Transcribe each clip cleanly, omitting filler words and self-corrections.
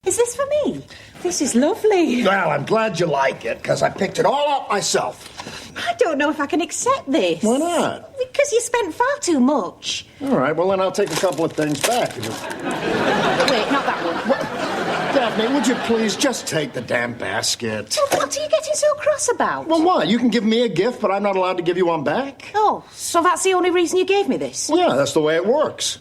Is this for me? This is lovely. Well, I'm glad you like it, because I picked it all up myself. I don't know if I can accept this. Why not? Because you spent far too much. All right, well, then I'll take a couple of things back. Wait, not that one. Daphne, would you please just take the damn basket? Well, what are you getting so cross about? Well, what? You can give me a gift, but I'm not allowed to give you one back? Oh, so that's the only reason you gave me this? Well, yeah, that's the way it works.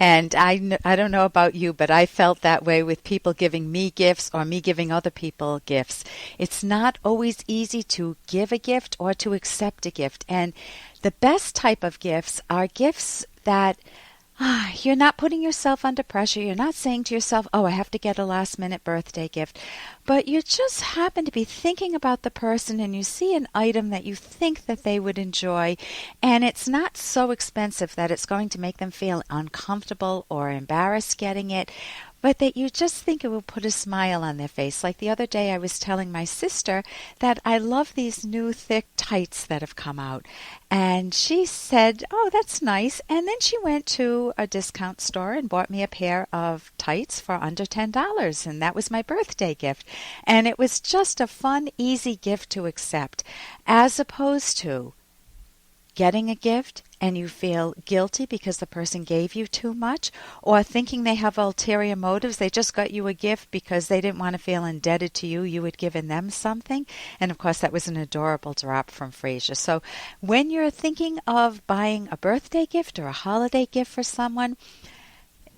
And I don't know about you, but I felt that way with people giving me gifts or me giving other people gifts. It's not always easy to give a gift or to accept a gift. And the best type of gifts are gifts that you're not putting yourself under pressure. You're not saying to yourself, oh, I have to get a last-minute birthday gift. But you just happen to be thinking about the person and you see an item that you think that they would enjoy, and it's not so expensive that it's going to make them feel uncomfortable or embarrassed getting it, but that you just think it will put a smile on their face. Like the other day I was telling my sister that I love these new thick tights that have come out. And she said, oh, that's nice. And then she went to a discount store and bought me a pair of tights for under $10. And that was my birthday gift. And it was just a fun, easy gift to accept, as opposed to getting a gift and you feel guilty because the person gave you too much, or thinking they have ulterior motives. They just got you a gift because they didn't want to feel indebted to you. You had given them something. And of course, that was an adorable drop from Frasier. So when you're thinking of buying a birthday gift or a holiday gift for someone,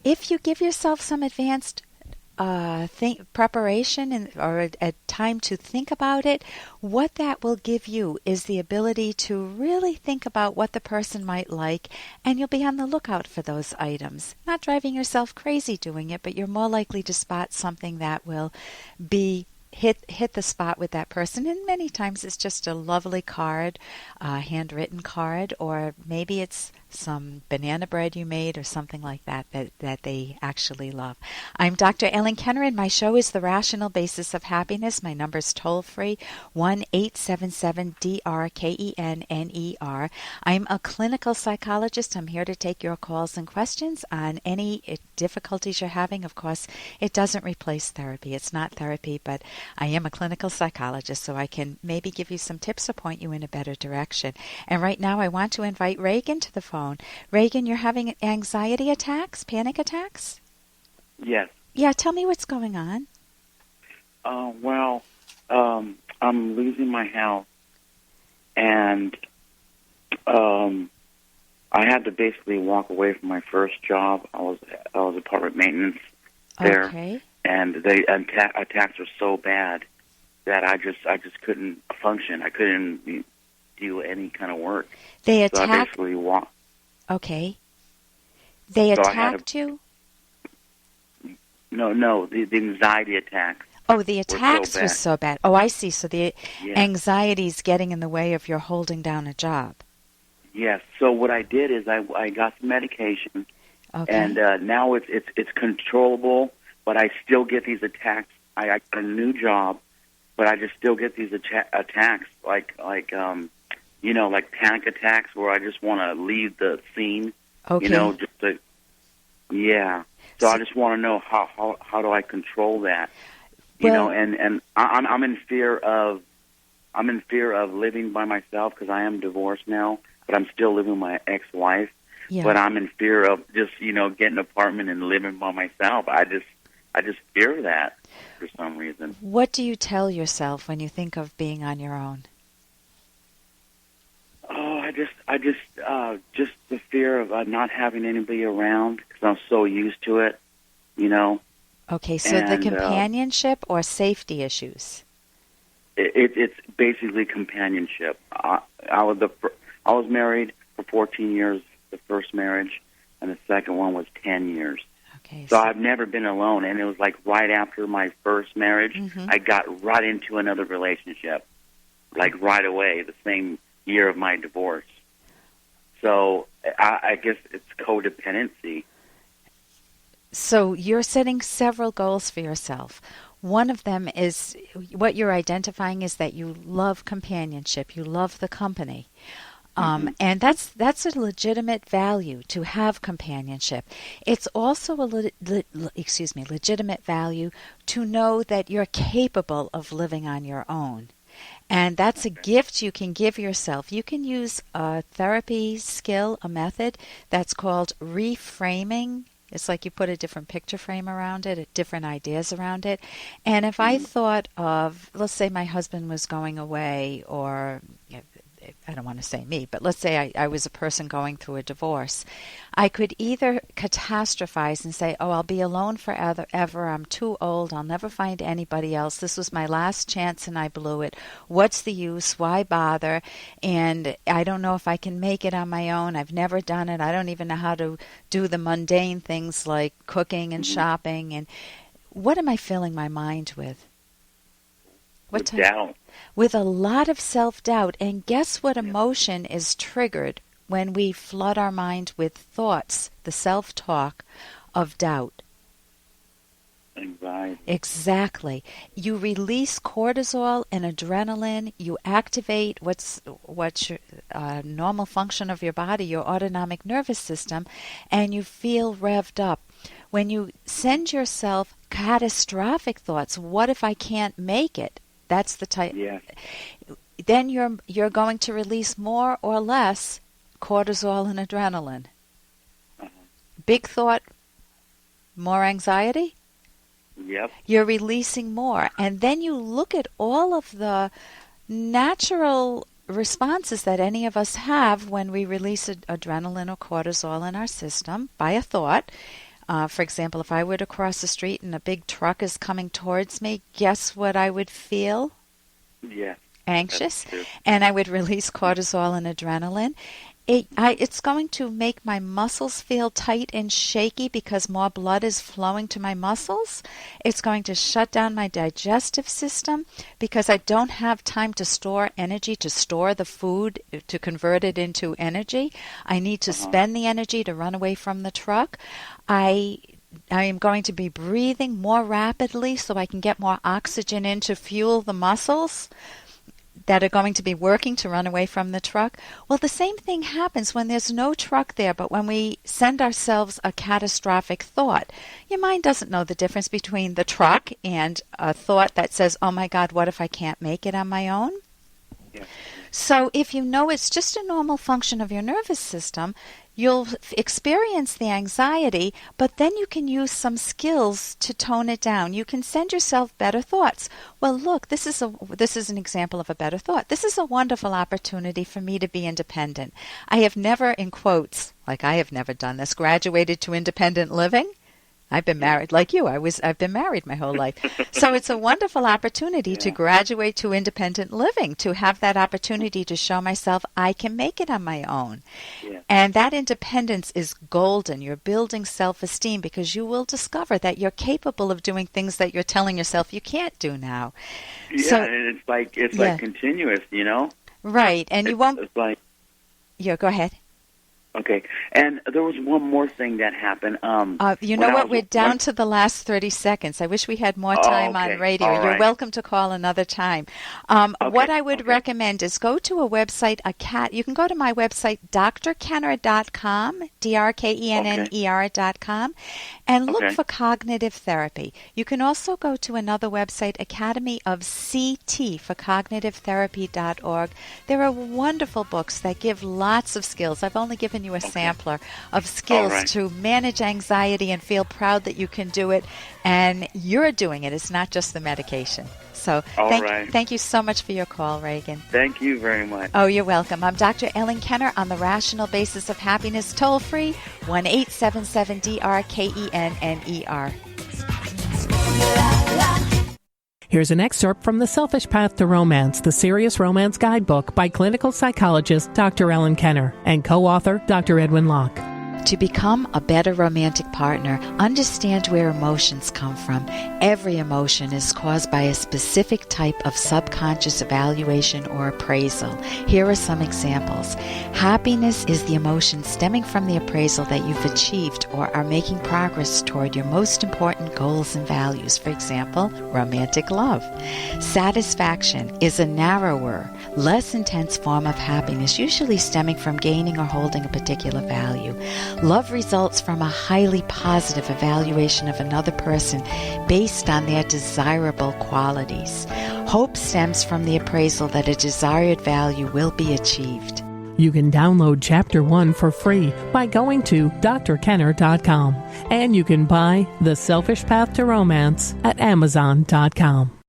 if you give yourself some advanced preparation or a time to think about it, what that will give you is the ability to really think about what the person might like, and you'll be on the lookout for those items. Not driving yourself crazy doing it, but you're more likely to spot something that will be hit the spot with that person. And many times it's just a lovely card, a handwritten card, or maybe it's some banana bread you made or something like that they actually love. I'm Dr. Ellen Kenner, and my show is The Rational Basis of Happiness. My number's toll-free, 1-877-DRKENNER. I'm a clinical psychologist. I'm here to take your calls and questions on any difficulties you're having. Of course, it doesn't replace therapy. It's not therapy, but I am a clinical psychologist, so I can maybe give you some tips or point you in a better direction. And right now I want to invite Reagan to the phone. Reagan, you're having anxiety attacks, panic attacks? Yes. Yeah, tell me what's going on. I'm losing my house, and I had to basically walk away from my first job. I was apartment maintenance there, okay. And the attacks were so bad that I just couldn't function. I couldn't do any kind of work. They So I attacked. basically walked. Okay. They So attacked you? No, the anxiety attacks. Oh, the attacks were so bad. Oh, I see. So the Yes. anxiety's getting in the way of your holding down a job. Yes. So what I did is I got some medication, Okay. and now it's controllable. But I still get these attacks. I got a new job, but I just still get these attacks, like panic attacks, where I just want to leave the scene. Okay. Yeah. So I just want to know how do I control that? And I'm in fear of living by myself because I am divorced now, but I'm still living with my ex-wife. Yeah. But I'm in fear of just getting an apartment and living by myself. I just fear that for some reason. What do you tell yourself when you think of being on your own? Oh, just the fear of not having anybody around because I'm so used to it, Okay, so the companionship or safety issues? It's basically companionship. I was married for 14 years, the first marriage, and the second one was 10 years. Okay. So I've never been alone, and it was like right after my first marriage, I got right into another relationship, like right away, the same year of my divorce. So I guess it's codependency. So you're setting several goals for yourself. One of them is what you're identifying is that you love companionship, you love the company. And that's a legitimate value to have companionship. It's also a legitimate value to know that you're capable of living on your own. And that's a gift you can give yourself. You can use a therapy skill, a method that's called reframing. It's like you put a different picture frame around it, different ideas around it. And if I thought of, let's say my husband was going away, or I don't want to say me, but let's say I was a person going through a divorce, I could either catastrophize and say, oh, I'll be alone forever, I'm too old, I'll never find anybody else, this was my last chance and I blew it, what's the use, why bother, and I don't know if I can make it on my own, I've never done it, I don't even know how to do the mundane things like cooking and shopping, and what am I filling my mind with? What type? Doubt. With a lot of self-doubt. And guess what emotion is triggered when we flood our mind with thoughts, the self-talk of doubt? Anxiety. Exactly. You release cortisol and adrenaline. You activate what's your normal function of your body, your autonomic nervous system, and you feel revved up. When you send yourself catastrophic thoughts, what if I can't make it? That's the type. Yeah. Then you're going to release more or less cortisol and adrenaline. Big thought, more anxiety. Yep. You're releasing more, and then you look at all of the natural responses that any of us have when we release adrenaline or cortisol in our system by a thought. For example, if I were to cross the street and a big truck is coming towards me, guess what I would feel? Yeah. Anxious. And I would release cortisol and adrenaline. It's going to make my muscles feel tight and shaky because more blood is flowing to my muscles. It's going to shut down my digestive system because I don't have time to store energy, to store the food, to convert it into energy. I need to spend the energy to run away from the truck. I am going to be breathing more rapidly so I can get more oxygen in to fuel the muscles that are going to be working to run away from the truck. Well, the same thing happens when there's no truck there, but when we send ourselves a catastrophic thought. Your mind doesn't know the difference between the truck and a thought that says, oh my God, what if I can't make it on my own? Yeah. So if you know it's just a normal function of your nervous system, you'll experience the anxiety, but then you can use some skills to tone it down. You can send yourself better thoughts. Well, look, this is an example of a better thought. This is a wonderful opportunity for me to be independent. I have never, in quotes, like I have never done this, graduated to independent living. I've been married like you. I've been married my whole life. So it's a wonderful opportunity to graduate to independent living, to have that opportunity to show myself I can make it on my own. Yeah. And that independence is golden. You're building self-esteem because you will discover that you're capable of doing things that you're telling yourself you can't do now. Yeah, so, and it's like continuous, you know? Right, and you won't... It's like... Yeah, go ahead. Okay, and there was one more thing that happened. You know what? We're down to the last 30 seconds. I wish we had more time on radio. All right. You're welcome to call another time. What I would recommend is go to a website, you can go to my website, drkenner.com, drkenner.com, and look for cognitive therapy. You can also go to another website, Academy of CT, for cognitivetherapy.org. There are wonderful books that give lots of skills. I've only given you a sampler of skills to manage anxiety and feel proud that you can do it, and you're doing it. It's not just the medication. So thank you so much for your call, Reagan. Thank you very much. Oh, you're welcome. I'm Dr. Ellen Kenner on the Rational Basis of Happiness, toll free 1-877-DRKENNER. Here's an excerpt from The Selfish Path to Romance, the Serious Romance Guidebook by clinical psychologist Dr. Ellen Kenner and co-author Dr. Edwin Locke. To become a better romantic partner, understand where emotions come from. Every emotion is caused by a specific type of subconscious evaluation or appraisal. Here are some examples. Happiness is the emotion stemming from the appraisal that you've achieved or are making progress toward your most important goals and values. For example, romantic love. Satisfaction is a narrower, less intense form of happiness, usually stemming from gaining or holding a particular value. Love results from a highly positive evaluation of another person based on their desirable qualities. Hope stems from the appraisal that a desired value will be achieved. You can download Chapter 1 for free by going to drkenner.com. And you can buy The Selfish Path to Romance at Amazon.com.